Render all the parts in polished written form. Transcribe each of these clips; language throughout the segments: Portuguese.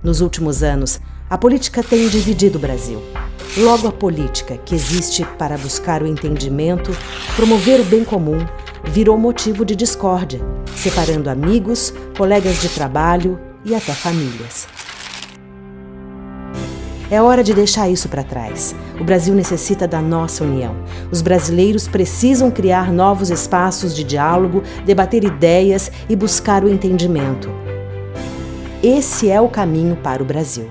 Nos últimos anos, a política tem dividido o Brasil. Logo, a política, que existe para buscar o entendimento, promover o bem comum, virou motivo de discórdia, separando amigos, colegas de trabalho e até famílias. É hora de deixar isso para trás. O Brasil necessita da nossa união. Os brasileiros precisam criar novos espaços de diálogo, debater ideias e buscar o entendimento. Esse é o caminho para o Brasil.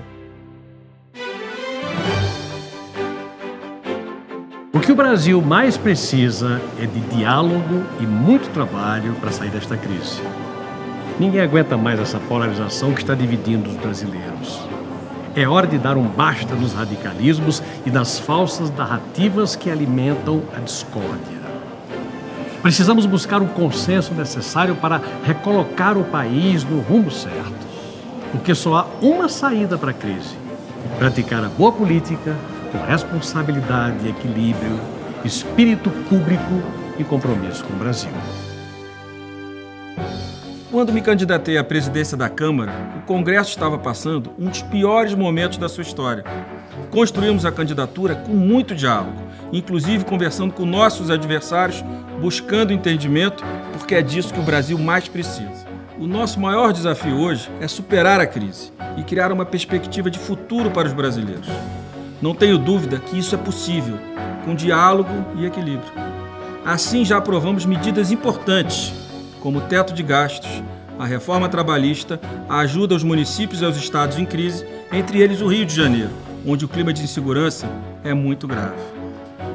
O que o Brasil mais precisa é de diálogo e muito trabalho para sair desta crise. Ninguém aguenta mais essa polarização que está dividindo os brasileiros. É hora de dar um basta nos radicalismos e nas falsas narrativas que alimentam a discórdia. Precisamos buscar o consenso necessário para recolocar o país no rumo certo. Porque só há uma saída para a crise: praticar a boa política com responsabilidade, equilíbrio, espírito público e compromisso com o Brasil. Quando me candidatei à presidência da Câmara, o Congresso estava passando um dos piores momentos da sua história. Construímos a candidatura com muito diálogo, inclusive conversando com nossos adversários, buscando entendimento, porque é disso que o Brasil mais precisa. O nosso maior desafio hoje é superar a crise e criar uma perspectiva de futuro para os brasileiros. Não tenho dúvida que isso é possível, com diálogo e equilíbrio. Assim, já aprovamos medidas importantes, como o teto de gastos, a reforma trabalhista, a ajuda aos municípios e aos estados em crise, entre eles o Rio de Janeiro, onde o clima de insegurança é muito grave.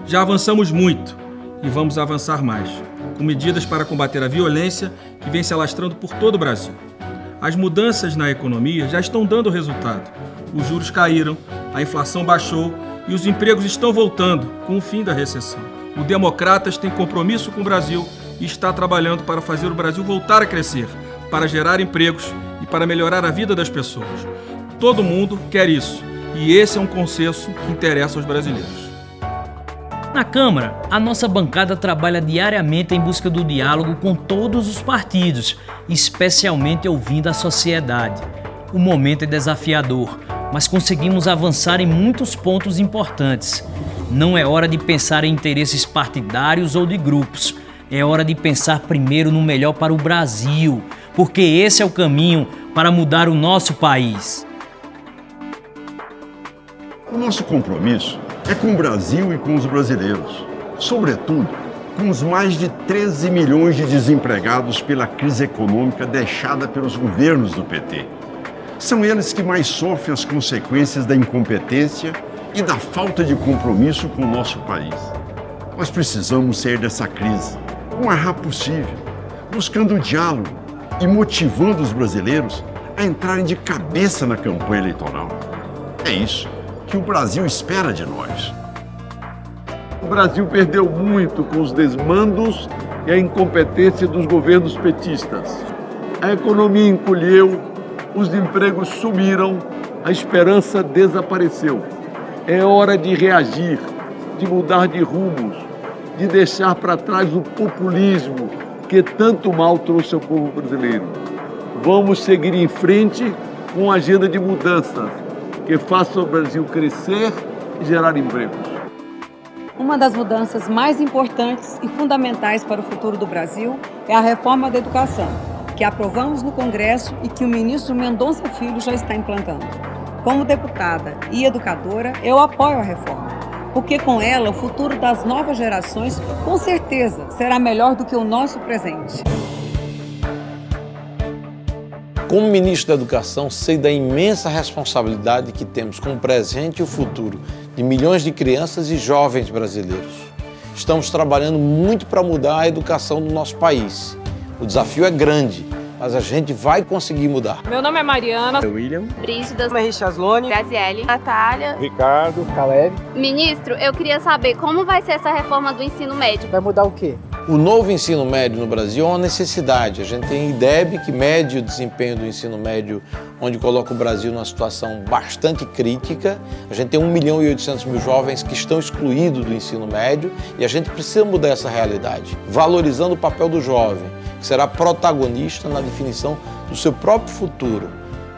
Já avançamos muito e vamos avançar mais, com medidas para combater a violência que vem se alastrando por todo o Brasil. As mudanças na economia já estão dando resultado. Os juros caíram, a inflação baixou e os empregos estão voltando com o fim da recessão. O Democratas tem compromisso com o Brasil e está trabalhando para fazer o Brasil voltar a crescer, para gerar empregos e para melhorar a vida das pessoas. Todo mundo quer isso e esse é um consenso que interessa aos brasileiros. Na Câmara, a nossa bancada trabalha diariamente em busca do diálogo com todos os partidos, especialmente ouvindo a sociedade. O momento é desafiador, mas conseguimos avançar em muitos pontos importantes. Não é hora de pensar em interesses partidários ou de grupos. É hora de pensar primeiro no melhor para o Brasil, porque esse é o caminho para mudar o nosso país. O nosso compromisso é com o Brasil e com os brasileiros, sobretudo com os mais de 13 milhões de desempregados pela crise econômica deixada pelos governos do PT. São eles que mais sofrem as consequências da incompetência e da falta de compromisso com o nosso país. Nós precisamos sair dessa crise o mais rápido possível, buscando o diálogo e motivando os brasileiros a entrarem de cabeça na campanha eleitoral. É isso que o Brasil espera de nós. O Brasil perdeu muito com os desmandos e a incompetência dos governos petistas. A economia encolheu, os empregos sumiram, a esperança desapareceu. É hora de reagir, de mudar de rumos, de deixar para trás o populismo que tanto mal trouxe ao povo brasileiro. Vamos seguir em frente com uma agenda de mudanças que faça o Brasil crescer e gerar empregos. Uma das mudanças mais importantes e fundamentais para o futuro do Brasil é a reforma da educação, que aprovamos no Congresso e que o ministro Mendonça Filho já está implantando. Como deputada e educadora, eu apoio a reforma, porque com ela o futuro das novas gerações, com certeza, será melhor do que o nosso presente. Como ministro da Educação, sei da imensa responsabilidade que temos com o presente e o futuro de milhões de crianças e jovens brasileiros. Estamos trabalhando muito para mudar a educação do nosso país. O desafio é grande, mas a gente vai conseguir mudar. Meu nome é Mariana. William. Brígida. Chaslone. Graziele. Natália. Ricardo. Caleb. Ministro, eu queria saber como vai ser essa reforma do ensino médio. Vai mudar o quê? O novo ensino médio no Brasil é uma necessidade. A gente tem IDEB, que mede o desempenho do ensino médio, onde coloca o Brasil numa situação bastante crítica. A gente tem 1.800.000 jovens que estão excluídos do ensino médio e a gente precisa mudar essa realidade, valorizando o papel do jovem, que será protagonista na definição do seu próprio futuro,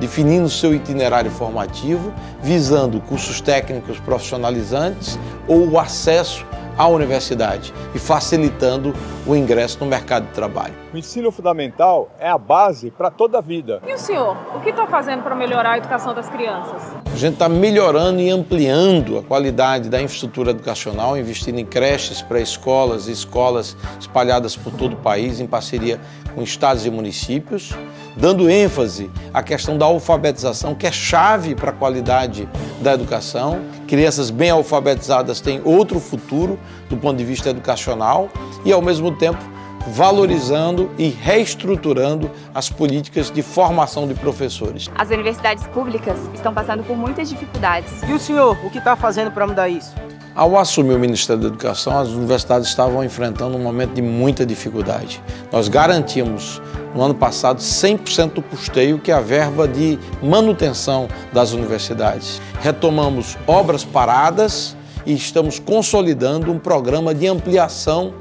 definindo seu itinerário formativo, visando cursos técnicos profissionalizantes ou o acesso à universidade e facilitando o ingresso no mercado de trabalho. O ensino fundamental é a base para toda a vida. E o senhor, o que está fazendo para melhorar a educação das crianças? A gente está melhorando e ampliando a qualidade da infraestrutura educacional, investindo em creches, pré-escolas e escolas espalhadas por todo o país, em parceria com estados e municípios, dando ênfase à questão da alfabetização, que é chave para a qualidade da educação. Crianças bem alfabetizadas têm outro futuro do ponto de vista educacional e, ao mesmo tempo, valorizando e reestruturando as políticas de formação de professores. As universidades públicas estão passando por muitas dificuldades. E o senhor, o que está fazendo para mudar isso? Ao assumir o Ministério da Educação, as universidades estavam enfrentando um momento de muita dificuldade. Nós garantimos, no ano passado, 100% do custeio, que é a verba de manutenção das universidades. Retomamos obras paradas e estamos consolidando um programa de ampliação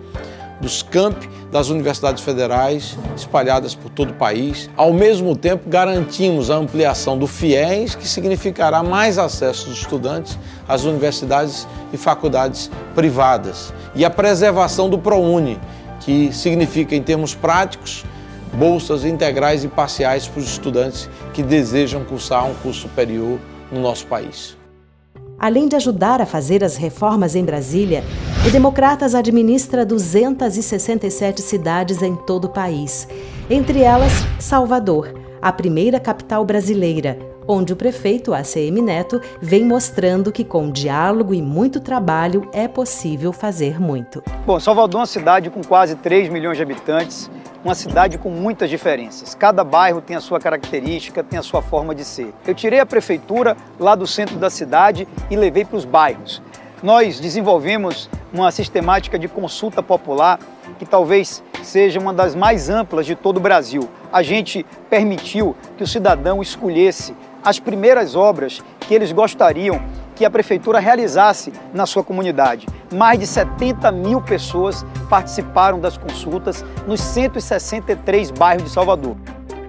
dos campi das universidades federais espalhadas por todo o país. Ao mesmo tempo, garantimos a ampliação do FIES, que significará mais acesso dos estudantes às universidades e faculdades privadas. E a preservação do ProUni, que significa, em termos práticos, bolsas integrais e parciais para os estudantes que desejam cursar um curso superior no nosso país. Além de ajudar a fazer as reformas em Brasília, o Democratas administra 267 cidades em todo o país. Entre elas, Salvador, a primeira capital brasileira, onde o prefeito ACM Neto vem mostrando que com diálogo e muito trabalho é possível fazer muito. Bom, Salvador é uma cidade com quase 3 milhões de habitantes, uma cidade com muitas diferenças. Cada bairro tem a sua característica, tem a sua forma de ser. Eu tirei a prefeitura lá do centro da cidade e levei para os bairros. Nós desenvolvemos uma sistemática de consulta popular que talvez seja uma das mais amplas de todo o Brasil. A gente permitiu que o cidadão escolhesse as primeiras obras que eles gostariam que a prefeitura realizasse na sua comunidade. Mais de 70 mil pessoas participaram das consultas nos 163 bairros de Salvador.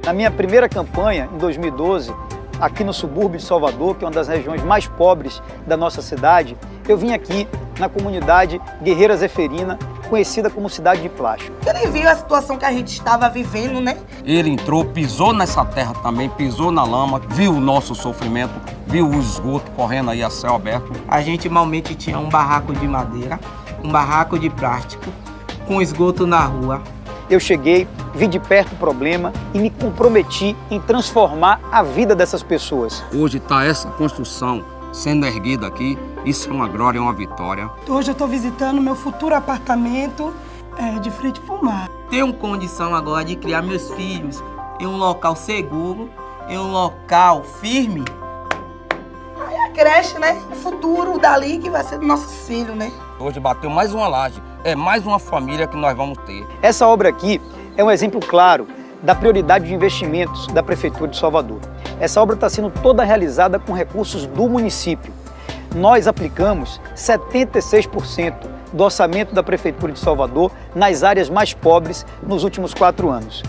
Na minha primeira campanha, em 2012, aqui no subúrbio de Salvador, que é uma das regiões mais pobres da nossa cidade, eu vim aqui na comunidade Guerreira Zeferina, conhecida como Cidade de Plástico. Ele viu a situação que a gente estava vivendo, né? Ele entrou, pisou nessa terra também, pisou na lama, viu o nosso sofrimento, viu o esgoto correndo aí a céu aberto. A gente malmente tinha um barraco de madeira, um barraco de plástico, com esgoto na rua. Eu cheguei, vi de perto o problema e me comprometi em transformar a vida dessas pessoas. Hoje está essa construção sendo erguida aqui, isso é uma glória, é uma vitória. Hoje eu estou visitando meu futuro apartamento de frente para o mar. Tenho condição agora de criar meus filhos em um local seguro, em um local firme. Aí a creche, né? O futuro dali que vai ser do nosso filho, né? Hoje bateu mais uma laje, é mais uma família que nós vamos ter. Essa obra aqui é um exemplo claro da prioridade de investimentos da Prefeitura de Salvador. Essa obra está sendo toda realizada com recursos do município. Nós aplicamos 76% do orçamento da Prefeitura de Salvador nas áreas mais pobres nos últimos 4 anos.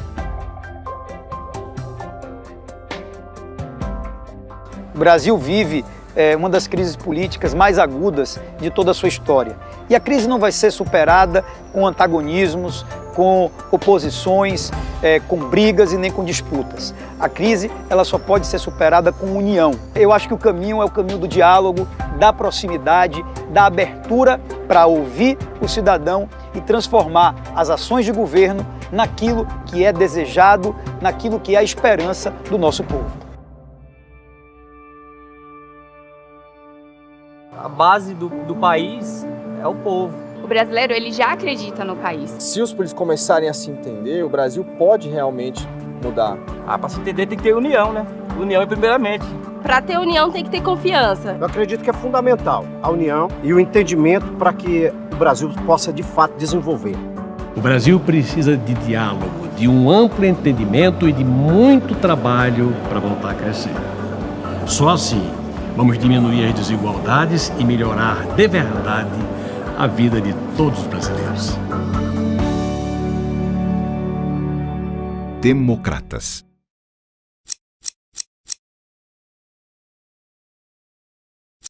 O Brasil vive uma das crises políticas mais agudas de toda a sua história. E a crise não vai ser superada com antagonismos, com oposições, com brigas e nem com disputas. A crise ela só pode ser superada com união. Eu acho que o caminho é o caminho do diálogo, da proximidade, da abertura para ouvir o cidadão e transformar as ações de governo naquilo que é desejado, naquilo que é a esperança do nosso povo. A base do país é o povo. O brasileiro, ele já acredita no país. Se os políticos começarem a se entender, o Brasil pode realmente mudar. Para se entender tem que ter união, né? União é primeiramente. Para ter união tem que ter confiança. Eu acredito que é fundamental a união e o entendimento para que o Brasil possa de fato desenvolver. O Brasil precisa de diálogo, de um amplo entendimento e de muito trabalho para voltar a crescer. Só assim vamos diminuir as desigualdades e melhorar de verdade a vida de todos os brasileiros. Democratas